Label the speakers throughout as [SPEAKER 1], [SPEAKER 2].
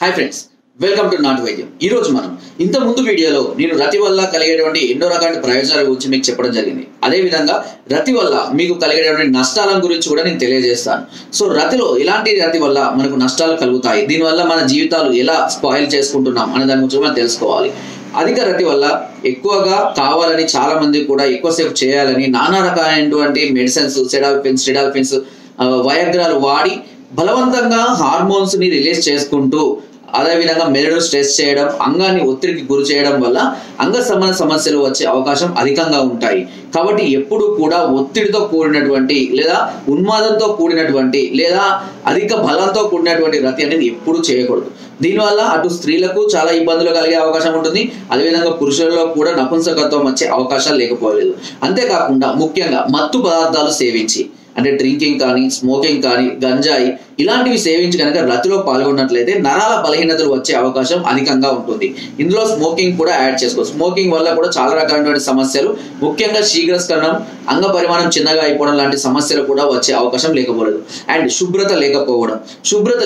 [SPEAKER 1] Hi friends, welcome to నాటు వైద్యం. ఈ రోజు మనం ఇంత ముందు వీడియోలో నేను రతి వల్ల కలిగేటువంటి ఎన్నో రకాల ప్రయోజనాల గురించి మీకు చెప్పడం జరిగింది. అదే విధంగా రతి వల్ల మీకు కలిగేటువంటి నష్టాల గురించి కూడా నేను తెలియజేస్తాను. సో రతిలో ఎలాంటి రతి వల్ల మనకు నష్టాలు కలుగుతాయి, దీనివల్ల మన జీవితాలు ఎలా స్పాయిల్ చేసుకుంటున్నాం అనే దాని గురించి మనం తెలుసుకోవాలి. అధిక రతి వల్ల ఎక్కువగా కావాలని చాలా మంది కూడా ఎక్కువసేపు చేయాలని నానా రకాలైనటువంటి మెడిసిన్స్, సెడాల్ఫిన్స్, వయాగ్రాలు వాడి బలవంతంగా హార్మోన్స్ ని రిలీజ్ చేసుకుంటూ అదేవిధంగా మెదడు స్ట్రెస్ చేయడం, అంగాన్ని ఒత్తిడికి గురి చేయడం వల్ల అంగ సంబంధ సమస్యలు వచ్చే అవకాశం అధికంగా ఉంటాయి. కాబట్టి ఎప్పుడు కూడా ఒత్తిడితో కూడినటువంటి లేదా ఉన్మాదంతో కూడినటువంటి లేదా అధిక బలంతో కూడినటువంటి రతి అనేది ఎప్పుడు చేయకూడదు. దీనివల్ల అటు స్త్రీలకు చాలా ఇబ్బందులు కలిగే అవకాశం ఉంటుంది, అదేవిధంగా పురుషులలో కూడా నపుంసకత్వం వచ్చే అవకాశాలు లేకపోలేదు. అంతేకాకుండా ముఖ్యంగా మత్తు పదార్థాలు సేవించి అంటే డ్రింకింగ్ కానీ, స్మోకింగ్ కానీ, గంజాయి ఇలాంటివి సేవించి కనుక రతిలో పాల్గొన్నట్లయితే నరాల బలహీనతలు వచ్చే అవకాశం అధికంగా ఉంటుంది. ఇందులో స్మోకింగ్ కూడా యాడ్ చేసుకోవచ్చు. స్మోకింగ్ వల్ల కూడా చాలా రకాలైన సమస్యలు, ముఖ్యంగా శీఘ్రస్కరణం, అంగ పరిమాణం చిన్నగా అయిపోవడం లాంటి సమస్యలు కూడా వచ్చే అవకాశం లేకపోలేదు. అండ్ శుభ్రత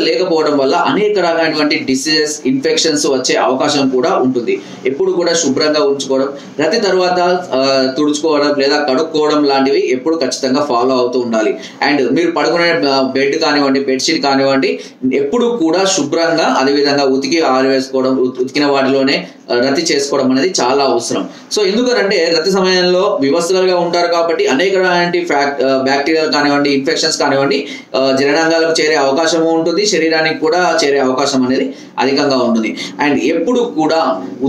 [SPEAKER 1] లేకపోవడం వల్ల అనేక రకాలైనటువంటి డిసీజెస్, ఇన్ఫెక్షన్స్ వచ్చే అవకాశం కూడా ఉంటుంది. ఎప్పుడు కూడా శుభ్రంగా ఉంచుకోవడం, రతి తర్వాత తుడుచుకోవడం లేదా కడుక్కోవడం లాంటివి ఎప్పుడు ఖచ్చితంగా ఫాలో అవుతూ ఉండాలి. అండ్ మీరు పడుకునే బెడ్ కానివ్వండి, బెడ్షీట్ కానివ్వండి, ఎప్పుడు కూడా శుభ్రంగా అదేవిధంగా ఉతికి ఆరవేసుకోవడం, ఉతికిన వాటిలోనే రతి చేసుకోవడం అనేది చాలా అవసరం. సో ఎందుకంటే రతి సమయంలో వివస్త్రాలుగా ఉంటారు కాబట్టి అనేక బ్యాక్టీరియాలు కానివ్వండి, ఇన్ఫెక్షన్స్ కానివ్వండి జననాంగాలకు చేరే అవకాశం ఉంటుంది, శరీరానికి కూడా చేరే అవకాశం అనేది అధికంగా ఉంటుంది. అండ్ ఎప్పుడు కూడా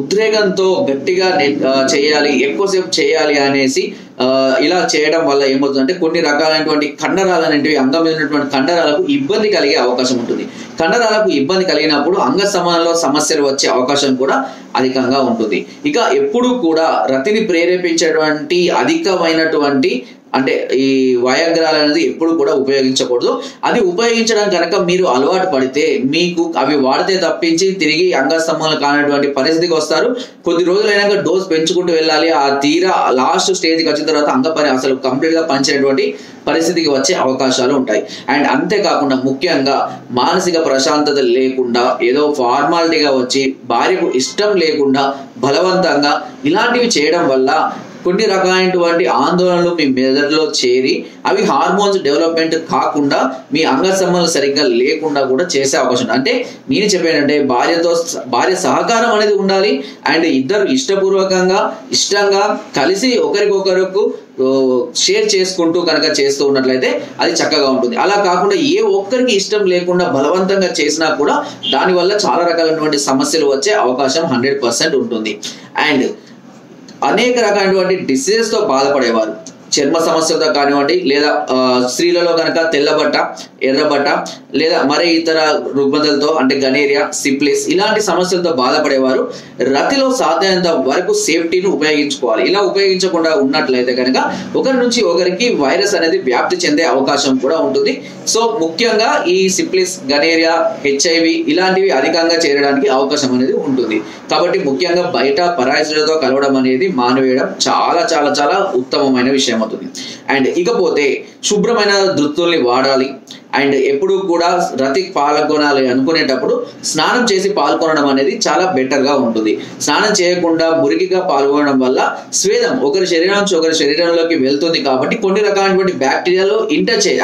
[SPEAKER 1] ఉద్రేకంతో గట్టిగా చేయాలి, ఎక్కువసేపు చేయాలి అనేసి ఇలా చేయడం వల్ల ఏమవుతుందంటే కొన్ని రకాలైనటువంటి కండరాలు అనేటివి, అంగం మీద ఉన్నటువంటి కండరాలకు ఇబ్బంది కలిగే అవకాశం ఉంటుంది. కండరాలకు ఇబ్బంది కలిగినప్పుడు అంగ సమానంలో సమస్యలు వచ్చే అవకాశం కూడా అధికంగా ఉంటుంది. ఇక ఎప్పుడు కూడా రతిని ప్రేరేపించేటువంటి అధికమైనటువంటి అంటే ఈ వయాగ్రాలు అనేది ఎప్పుడు కూడా ఉపయోగించకూడదు. అది ఉపయోగించడం కనుక మీరు అలవాటు పడితే మీకు అవి వాడితే తప్పించి తిరిగి అంగస్తంభాలు కానటువంటి పరిస్థితికి వస్తారు. కొద్ది రోజులైనాక డోస్ పెంచుకుంటూ వెళ్ళాలి. ఆ తీరా లాస్ట్ స్టేజ్కి వచ్చిన తర్వాత అసలు కంప్లీట్ గా పనిచేయటువంటి పరిస్థితికి వచ్చే అవకాశాలు ఉంటాయి. అండ్ అంతేకాకుండా ముఖ్యంగా మానసిక ప్రశాంతత లేకుండా ఏదో ఫార్మాలిటీగా వచ్చి భార్యకు ఇష్టం లేకుండా బలవంతంగా ఇలాంటివి చేయడం వల్ల కొన్ని రకాలైనటువంటి ఆందోళనలు మీ మెదడులో చేరి అవి హార్మోన్స్ డెవలప్మెంట్ కాకుండా మీ అంగ సంబంధాలు సరిగ్గా లేకుండా కూడా చేసే అవకాశం. అంటే నేను చెప్పానంటే భార్య సహకారం అనేది ఉండాలి. అండ్ ఇద్దరు ఇష్టంగా కలిసి ఒకరికొకరికి షేర్ చేసుకుంటూ కనుక చేస్తూ ఉన్నట్లయితే అది చక్కగా ఉంటుంది. అలా కాకుండా ఏ ఒక్కరికి ఇష్టం లేకుండా బలవంతంగా చేసినా కూడా దానివల్ల చాలా రకాలైనటువంటి సమస్యలు వచ్చే అవకాశం 100% ఉంటుంది. అండ్ అనేక రకాలైనటువంటి డిసీజెస్ తో బాధపడేవారు, చర్మ సమస్యలతో కానివ్వండి, లేదా స్త్రీలలో కనుక తెల్లబట్ట, ఎర్రబట్ట, లేదా మరే ఇతర రుగ్మతలతో అంటే గనేరియా, సిప్లిస్ ఇలాంటి సమస్యలతో బాధపడేవారు రతిలో సాధ్యమైనంత వరకు సేఫ్టీని ఉపయోగించుకోవాలి. ఇలా ఉపయోగించకుండా ఉన్నట్లయితే కనుక ఒకరి నుంచి ఒకరికి వైరస్ అనేది వ్యాప్తి చెందే అవకాశం కూడా ఉంటుంది. సో ముఖ్యంగా ఈ సిప్లిస్, గనేరియా, HIV ఇలాంటివి అధికంగా చేరడానికి అవకాశం అనేది ఉంటుంది. కాబట్టి ముఖ్యంగా బయట పరాయితులతో కలవడం అనేది మానివేయడం చాలా చాలా చాలా ఉత్తమమైన విషయం అవుతుంది. అండ్ ఇకపోతే శుభ్రమైన దుస్తుల్ని వాడాలి. అండ్ ఎప్పుడు కూడా రతికి పాల్గొనాలి అనుకునేటప్పుడు స్నానం చేసి పాల్గొనడం అనేది చాలా బెటర్ గా ఉంటుంది. స్నానం చేయకుండా మురికిగా పాల్గొనడం వల్ల స్వేదం ఒకరి శరీరం నుంచి ఒకరి శరీరంలోకి వెళ్తుంది కాబట్టి కొన్ని రకాలైనటువంటి బ్యాక్టీరియాలు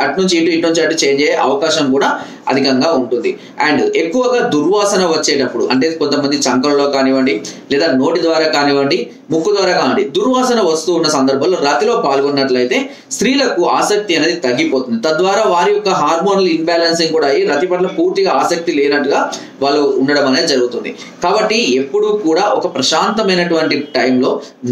[SPEAKER 1] అటు నుంచి అటు చేంజ్ అయ్యే అవకాశం కూడా అధికంగా ఉంటుంది. అండ్ ఎక్కువగా దుర్వాసన వచ్చేటప్పుడు అంటే కొంతమంది చంకలలో కానివ్వండి, లేదా నోటి ద్వారా కానివ్వండి, ముక్కు ద్వారా కానివ్వండి దుర్వాసన వస్తూ ఉన్న సందర్భంలో రతిలో పాల్గొన్నట్లయితే స్త్రీలకు ఆసక్తి అనేది తగ్గిపోతుంది. తద్వారా వారి యొక్క హార్మోనల్ ఇన్బ్యాలెన్సింగ్ కూడా అయ్యి రతి పట్ల పూర్తిగా ఆసక్తి లేనట్టుగా వాళ్ళు ఉండడం అనేది జరుగుతుంది. కాబట్టి ఎప్పుడు కూడా ఒక ప్రశాంతమైనటువంటి టైంలో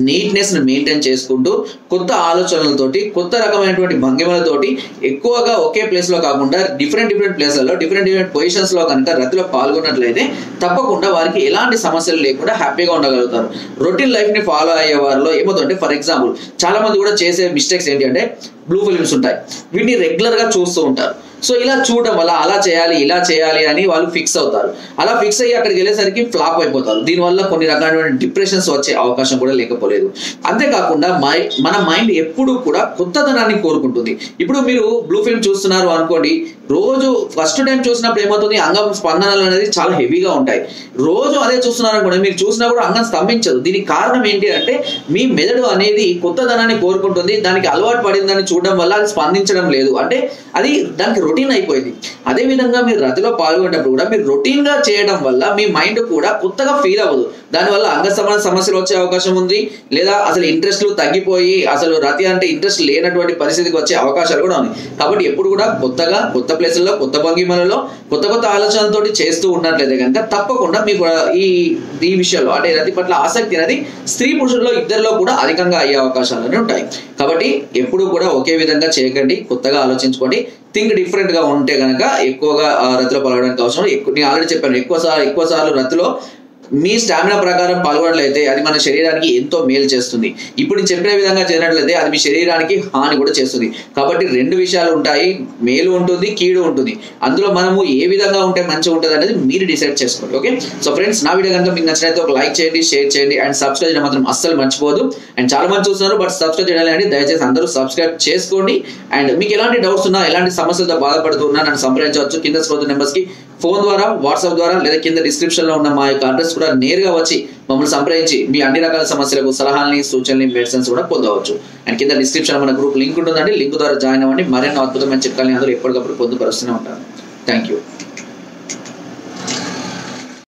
[SPEAKER 1] నీట్నెస్ ని మెయింటైన్ చేసుకుంటూ కొత్త ఆలోచనలతోటి, కొత్త రకమైనటువంటి భంగిమలతోటి ఎక్కువగా ఒకే ప్లేస్ లో కాకుండా డిఫరెంట్ ప్లేస్లలో, డిఫరెంట్ పొజిషన్స్ లో కనుక రతిలో పాల్గొన్నట్లయితే తప్పకుండా వారికి ఎలాంటి సమస్యలు లేకుండా హ్యాపీగా ఉండగలుగుతారు. రొటీన్ లైఫ్ ని ఫాలో అయ్యే వారిలో ఏమవుతుందంటే, ఫర్ ఎగ్జాంపుల్ చాలా మంది కూడా చేసే మిస్టేక్స్ ఏంటి అంటే బ్లూ ఫిల్మ్స్ ఉంటాయి, వీటిని రెగ్యులర్ గా చూస్తూ ఉంటారు. సో ఇలా చూడడం వల్ల అలా చేయాలి, ఇలా చేయాలి అని వాళ్ళు ఫిక్స్ అవుతారు. అలా ఫిక్స్ అయ్యి అక్కడికి వెళ్ళేసరికి ఫ్లాప్ అయిపోతారు. దీనివల్ల కొన్ని రకాలైన డిప్రెషన్స్ వచ్చే అవకాశం కూడా లేకపోలేదు. అంతేకాకుండా మన మైండ్ ఎప్పుడు కూడా కొత్తదనాన్ని కోరుకుంటుంది. ఇప్పుడు మీరు బ్లూ ఫిల్మ్ చూస్తున్నారు అనుకోండి, రోజు ఫస్ట్ టైం చూసినప్పుడు ఏమవుతుంది, అంగం స్పందనలు అనేది చాలా హెవీగా ఉంటాయి. రోజు అదే చూస్తున్నారు అనుకోండి, మీరు చూసినా కూడా అంగం స్తంభించదు. దీనికి కారణం ఏంటి అంటే మీ మెదడు అనేది కొత్తదనాన్ని కోరుకుంటుంది. దానికి అలవాటు పడిందని చూడడం వల్ల అది స్పందించడం లేదు, అంటే అది దానికి రొటీన్ అయిపోయింది. అదేవిధంగా మీరు రతిలో పాల్గొనేటప్పుడు కూడా మీరు రొటీన్ గా చేయడం వల్ల మీ మైండ్ కూడా కొత్తగా ఫీల్ అవ్వదు. దానివల్ల అంగ సంబంధ సమస్యలు వచ్చే అవకాశం ఉంది, లేదా అసలు ఇంట్రెస్ట్లు తగ్గిపోయి అసలు రతి అంటే ఇంట్రెస్ట్ లేనటువంటి పరిస్థితికి వచ్చే అవకాశాలు కూడా ఉన్నాయి. కాబట్టి ఎప్పుడు కూడా కొత్తగా, కొత్త ప్లేసుల్లో, కొత్త భంగిమలలో, కొత్త కొత్త ఆలోచనలతో చేస్తూ ఉన్నట్లయితే కనుక తప్పకుండా మీకు ఈ విషయంలో అంటే రతి పట్ల ఆసక్తి అనేది స్త్రీ పురుషుల్లో ఇద్దరిలో కూడా అధికంగా అయ్యే అవకాశాలు ఉంటాయి. కాబట్టి ఎప్పుడు కూడా ఒకే విధంగా చేయకండి, కొత్తగా ఆలోచించుకోండి. థింక్ డిఫరెంట్ గా ఉంటే కనుక ఎక్కువగా రతిలో పాల్గొనడానికి అవసరం. నేను ఆల్రెడీ చెప్పాను, ఎక్కువ సార్లు రతిలో మీ స్టామినా ప్రకారం పాల్గొనట్లయితే అది మన శరీరానికి ఎంతో మేలు చేస్తుంది. ఇప్పుడు నేను చెప్పిన విధంగా చేసినట్లయితే అది మీ శరీరానికి హాని కూడా చేస్తుంది. కాబట్టి రెండు విషయాలు ఉంటాయి, మేలు ఉంటుంది, కీడు ఉంటుంది. అందులో మనము ఏ విధంగా ఉంటే మంచిగా ఉంటుంది అనేది మీరు డిసైడ్ చేసుకోండి. ఓకే, సో ఫ్రెండ్స్, నా వీడియో కనుక మీకు నచ్చినట్లయితే ఒక లైక్ చేయండి, షేర్ చేయండి అండ్ సబ్స్క్రైబ్ చేయడం మాత్రం అస్సలు మర్చిపోదు. అండ్ చాలా మంది చూస్తున్నారు బట్ సబ్స్క్రైబ్ చేయాలండి, దయచేసి అందరూ సబ్స్క్రైబ్ చేసుకోండి. అండ్ మీకు ఎలాంటి డౌట్స్ ఉన్నా, ఎలాంటి సమస్యలతో బాధపడుతున్నా నన్ను సంప్రదించవచ్చు. కింద స్క్రోల్ నెంబర్స్ కి ఫోన్ ద్వారా, వాట్సాప్ ద్వారా, లేదా కింద డిస్క్రిప్షన్ లో ఉన్న మా యొక్క అడ్రస్ కూడా నేరుగా వచ్చి మమ్మల్ని సంప్రదించి మీ అన్ని రకాల సమస్యలకు సలహాలని, సూచనలు, మెడిసిన్స్ కూడా పొందవచ్చు. అండ్ కింద డిస్క్రిప్షన్ మన గ్రూప్ లింక్ ఉంటుందండి, లింక్ ద్వారా జాయిన్ అవ్వండి. మరెన్నో అద్భుతమైన చిట్కాలని అందరూ ఎప్పటికప్పుడు పొందుపరుస్తూనే ఉంటారు. Thank you.